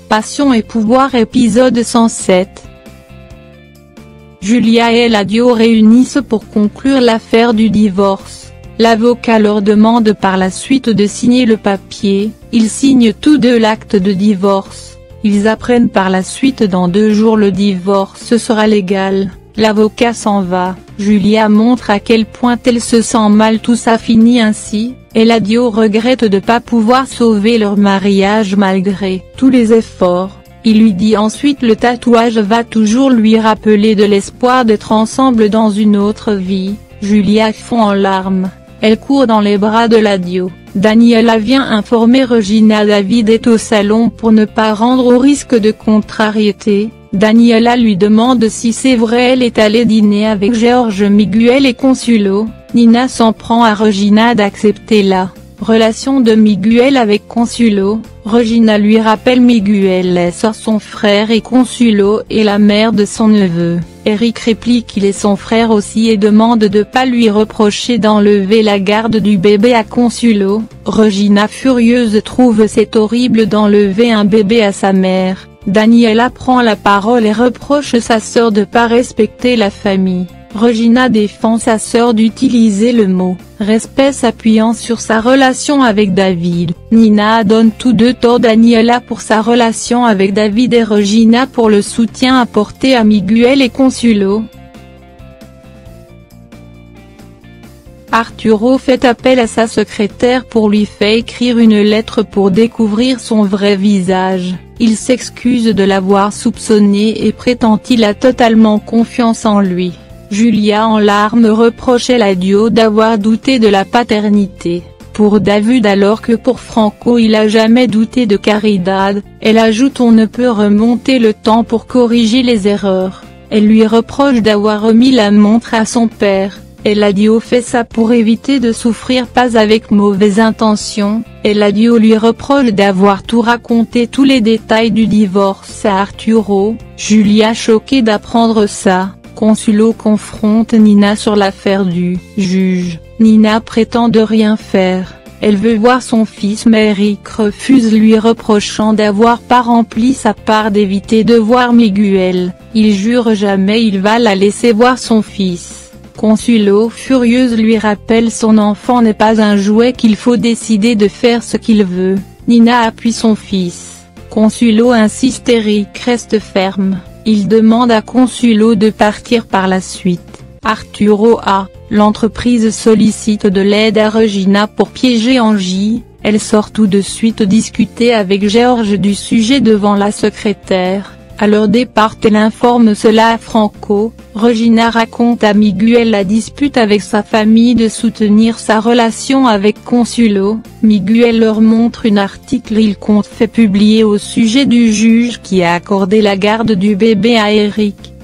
Passion et pouvoir épisode 107. Julia et Eladio réunissent pour conclure l'affaire du divorce. L'avocat leur demande par la suite de signer le papier, ils signent tous deux l'acte de divorce. Ils apprennent par la suite dans 2 jours le divorce sera légal. L'avocat s'en va, Julia montre à quel point elle se sent mal, tout ça finit ainsi. Eladio regrette de pas pouvoir sauver leur mariage malgré tous les efforts. Il lui dit ensuite le tatouage va toujours lui rappeler de l'espoir d'être ensemble dans une autre vie. Julia fond en larmes, elle court dans les bras de Eladio. Daniela vient informer Regina David est au salon pour ne pas rendre au risque de contrariété. Daniela lui demande si c'est vrai elle est allée dîner avec George Miguel et Consuelo. Nina s'en prend à Regina d'accepter la relation de Miguel avec Consuelo. Regina lui rappelle Miguel est son frère et Consuelo est la mère de son neveu. Eric réplique qu'il est son frère aussi et demande de pas lui reprocher d'enlever la garde du bébé à Consuelo. Regina furieuse trouve c'est horrible d'enlever un bébé à sa mère. Daniela prend la parole et reproche sa sœur de pas respecter la famille. Regina défend sa sœur d'utiliser le mot « respect » s'appuyant sur sa relation avec David. Nina donne tous deux tort Daniela pour sa relation avec David et Regina pour le soutien apporté à Miguel et Consuelo. Arturo fait appel à sa secrétaire pour lui faire écrire une lettre pour découvrir son vrai visage. Il s'excuse de l'avoir soupçonné et prétend qu'il a totalement confiance en lui. Julia en larmes reproche Eladio d'avoir douté de la paternité pour David alors que pour Franco il a jamais douté de Caridad. Elle ajoute on ne peut remonter le temps pour corriger les erreurs. Elle lui reproche d'avoir remis la montre à son père. Eladio fait ça pour éviter de souffrir pas avec mauvaise intention. Eladio lui reproche d'avoir tout raconté tous les détails du divorce à Arturo. Julia choquée d'apprendre ça. Consuelo confronte Nina sur l'affaire du juge. Nina prétend de rien faire. Elle veut voir son fils mais Eric refuse lui reprochant d'avoir pas rempli sa part d'éviter de voir Miguel. Il jure jamais il va la laisser voir son fils. Consuelo furieuse lui rappelle son enfant n'est pas un jouet qu'il faut décider de faire ce qu'il veut. Nina appuie son fils. Consuelo insiste Eric reste ferme. Il demande à Consuelo de partir par la suite. Arturo a, l'entreprise sollicite de l'aide à Regina pour piéger Angie. Elle sort tout de suite discuter avec George du sujet devant la secrétaire. À leur départ elle informe cela à Franco. Regina raconte à Miguel la dispute avec sa famille de soutenir sa relation avec Consuelo. Miguel leur montre un article il compte fait publier au sujet du juge qui a accordé la garde du bébé à Eric.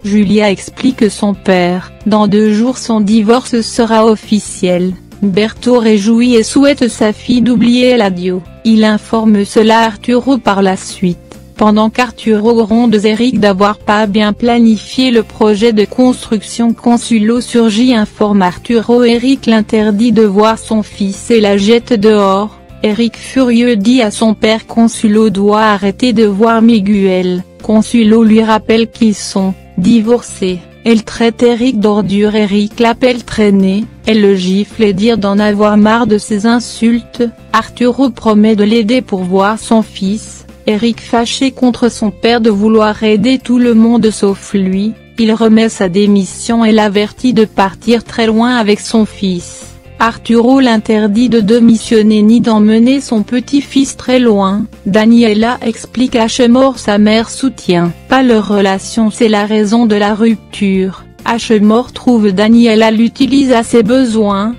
Julia explique son père, dans 2 jours son divorce sera officiel. Berto réjouit et souhaite sa fille d'oublier Eladio. Il informe cela à Arturo par la suite. Pendant qu'Arturo gronde Eric d'avoir pas bien planifié le projet de construction, Consuelo surgit informe Arturo Eric l'interdit de voir son fils et la jette dehors. Eric furieux dit à son père Consuelo doit arrêter de voir Miguel. Consuelo lui rappelle qu'ils sont divorcés. Elle traite Eric d'ordure. Eric l'appelle traîner, elle le gifle et dire d'en avoir marre de ses insultes. Arturo promet de l'aider pour voir son fils. Eric fâché contre son père de vouloir aider tout le monde sauf lui, il remet sa démission et l'avertit de partir très loin avec son fils. Arturo l'interdit de démissionner ni d'emmener son petit-fils très loin. Daniela explique à Ashmore sa mère soutient pas leur relation c'est la raison de la rupture. Ashmore trouve Daniela l'utilise à ses besoins.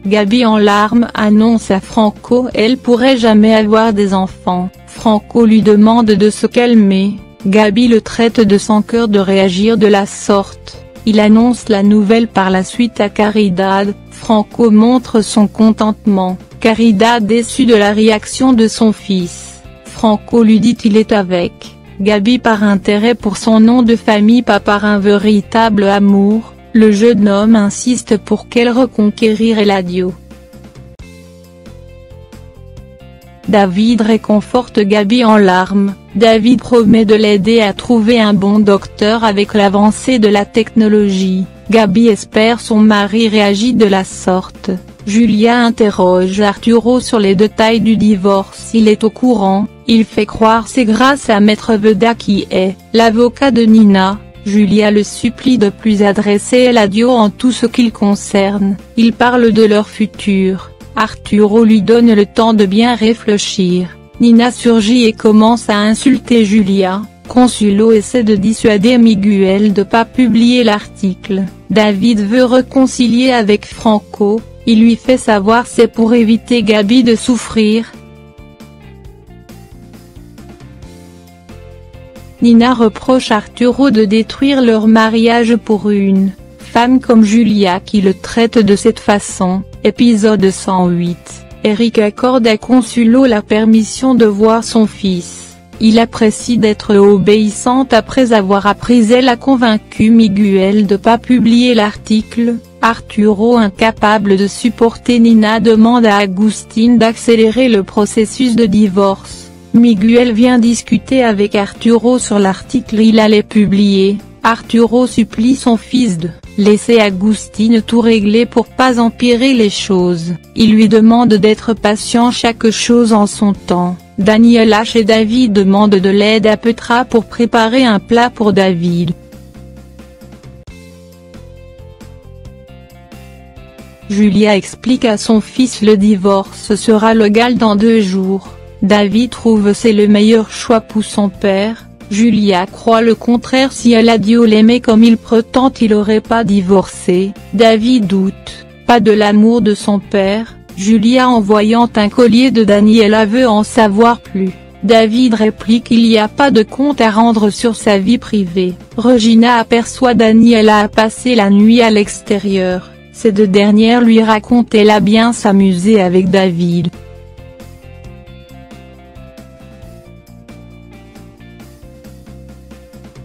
Gabi en larmes annonce à Franco elle pourrait jamais avoir des enfants. Franco lui demande de se calmer. Gabi le traite de sans cœur de réagir de la sorte. Il annonce la nouvelle par la suite à Caridad. Franco montre son contentement. Caridad déçu de la réaction de son fils. Franco lui dit qu'il est avec Gaby par intérêt pour son nom de famille, pas par un véritable amour, le jeune homme insiste pour qu'elle reconquérir Eladio. David réconforte Gaby en larmes. David promet de l'aider à trouver un bon docteur avec l'avancée de la technologie. Gaby espère son mari réagit de la sorte. Julia interroge Arturo sur les détails du divorce. Il est au courant, il fait croire c'est grâce à Maître Veda qui est l'avocat de Nina. Julia le supplie de plus adresser Eladio en tout ce qu'il concerne. Ils parlent de leur futur. Arturo lui donne le temps de bien réfléchir. Nina surgit et commence à insulter Julia. Consuelo essaie de dissuader Miguel de pas publier l'article. David veut réconcilier avec Franco, il lui fait savoir c'est pour éviter Gaby de souffrir. Nina reproche Arturo de détruire leur mariage pour une femme comme Julia qui le traite de cette façon. Épisode 108. Eric accorde à Consuelo la permission de voir son fils. Il apprécie d'être obéissante après avoir appris. Elle a convaincu Miguel de pas publier l'article. Arturo, incapable de supporter Nina, demande à Agustín d'accélérer le processus de divorce. Miguel vient discuter avec Arturo sur l'article il allait publier. Arturo supplie son fils de laisser Agustín tout régler pour pas empirer les choses. Il lui demande d'être patient, chaque chose en son temps. Daniela et David demandent de l'aide à Petra pour préparer un plat pour David. Julia explique à son fils le divorce sera légal dans 2 jours. David trouve c'est le meilleur choix pour son père. Julia croit le contraire, si Eladio l'aimait comme il prétend il aurait pas divorcé. David doute, pas de l'amour de son père. Julia, en voyant un collier de Daniela, veut en savoir plus. David réplique qu'il n'y a pas de compte à rendre sur sa vie privée. Regina aperçoit Daniela a passé la nuit à l'extérieur. Ces 2 dernières lui racontent qu'elle a bien s'amusé avec David.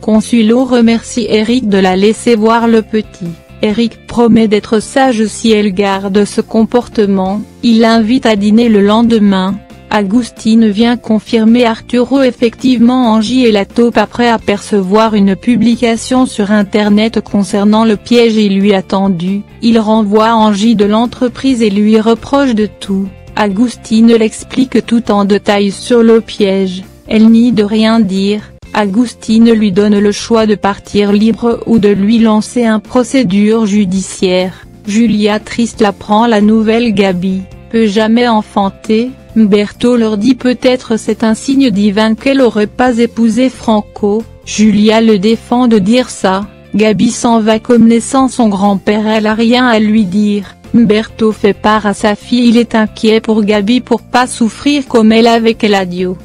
Consuelo remercie Eric de la laisser voir le petit. Eric promet d'être sage si elle garde ce comportement. Il l'invite à dîner le lendemain. Agustín vient confirmer Arturo effectivement Angie et la taupe après apercevoir une publication sur internet concernant le piège il lui a tendu. Il renvoie Angie de l'entreprise et lui reproche de tout. Agustín l'explique tout en détail sur le piège. Elle nie de rien dire. Agustín lui donne le choix de partir libre ou de lui lancer une procédure judiciaire. Julia, triste, apprend la nouvelle. Gaby peut jamais enfanter. Humberto leur dit peut-être c'est un signe divin qu'elle aurait pas épousé Franco. Julia le défend de dire ça. Gaby s'en va comme laissant son grand-père, elle a rien à lui dire. Humberto fait part à sa fille, il est inquiet pour Gaby pour pas souffrir comme elle avec Eladio.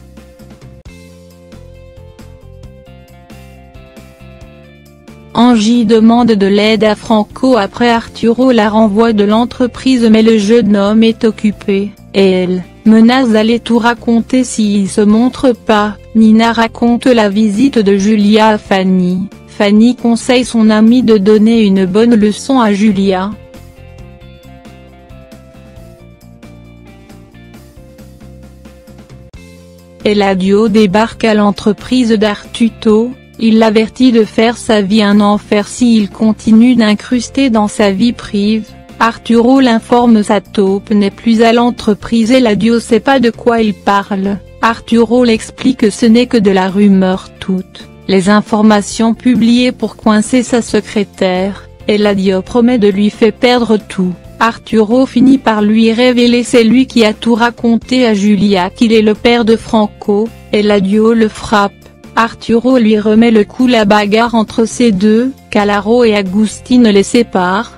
Angie demande de l'aide à Franco après Arturo la renvoie de l'entreprise, mais le jeune homme est occupé, et elle menace d'aller tout raconter s'il se montre pas. Nina raconte la visite de Julia à Fanny. Fanny conseille son amie de donner une bonne leçon à Julia. Eladio débarque à l'entreprise d'Arturo. Il l'avertit de faire sa vie un enfer s'il continue d'incruster dans sa vie privée. Arturo l'informe, sa taupe n'est plus à l'entreprise. Eladio sait pas de quoi il parle. Arturo l'explique que ce n'est que de la rumeur, toutes les informations publiées pour coincer sa secrétaire. Eladio promet de lui faire perdre tout. Arturo finit par lui révéler c'est lui qui a tout raconté à Julia, qu'il est le père de Franco. Eladio le frappe. Arturo lui remet le coup. La bagarre entre ces deux, Calaro et Agustín, les sépare.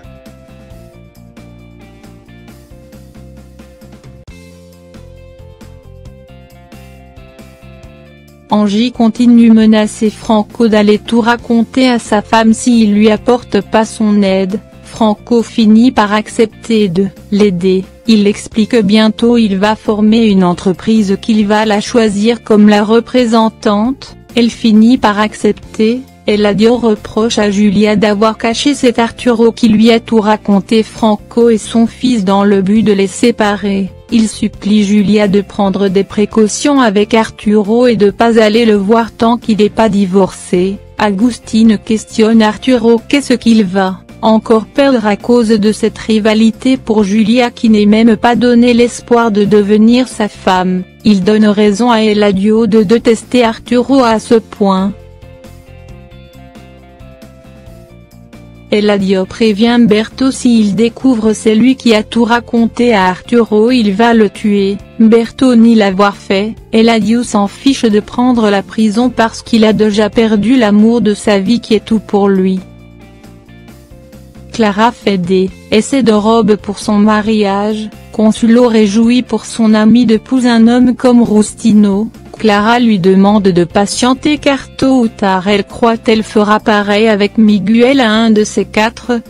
Angie continue menacer Franco d'aller tout raconter à sa femme s'il lui apporte pas son aide. Franco finit par accepter de l'aider. Il explique que bientôt il va former une entreprise qu'il va la choisir comme la représentante. elle finit par accepter. Eladio reproche à Julia d'avoir caché cet Arturo qui lui a tout raconté Franco et son fils dans le but de les séparer. Il supplie Julia de prendre des précautions avec Arturo et de pas aller le voir tant qu'il n'est pas divorcé. Agustine questionne Arturo qu'est-ce qu'il va encore perdre à cause de cette rivalité pour Julia qui n'est même pas donné l'espoir de devenir sa femme. Il donne raison à Eladio de détester Arturo à ce point. Eladio prévient Berto s'il découvre c'est lui qui a tout raconté à Arturo il va le tuer. Berto nie l'avoir fait, Eladio s'en fiche de prendre la prison parce qu'il a déjà perdu l'amour de sa vie qui est tout pour lui. Clara fait des essais de robe pour son mariage, Consuelo réjouit pour son ami d'épouse un homme comme Rustino. Clara lui demande de patienter car tôt ou tard elle croit qu'elle fera pareil avec Miguel à un de ces quatre.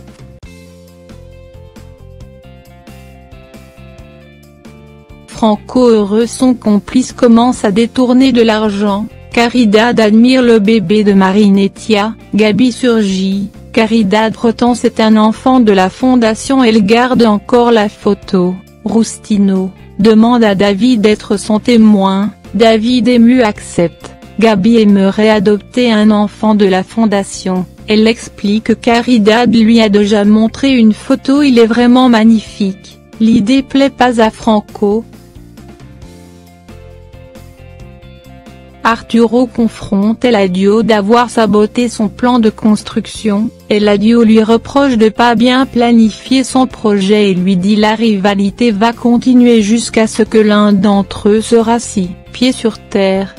Franco heureux son complice commence à détourner de l'argent, Caridad admire le bébé de Marinetia, Gabi surgit, Caridad prétend c'est un enfant de la fondation elle garde encore la photo, Rustino demande à David d'être son témoin. David ému accepte, Gabi aimerait adopter un enfant de la fondation, elle explique que Caridad lui a déjà montré une photo il est vraiment magnifique, l'idée plaît pas à Franco. Arturo confronte Eladio d'avoir saboté son plan de construction, Eladio lui reproche de pas bien planifier son projet et lui dit la rivalité va continuer jusqu'à ce que l'un d'entre eux sera si pieds sur terre.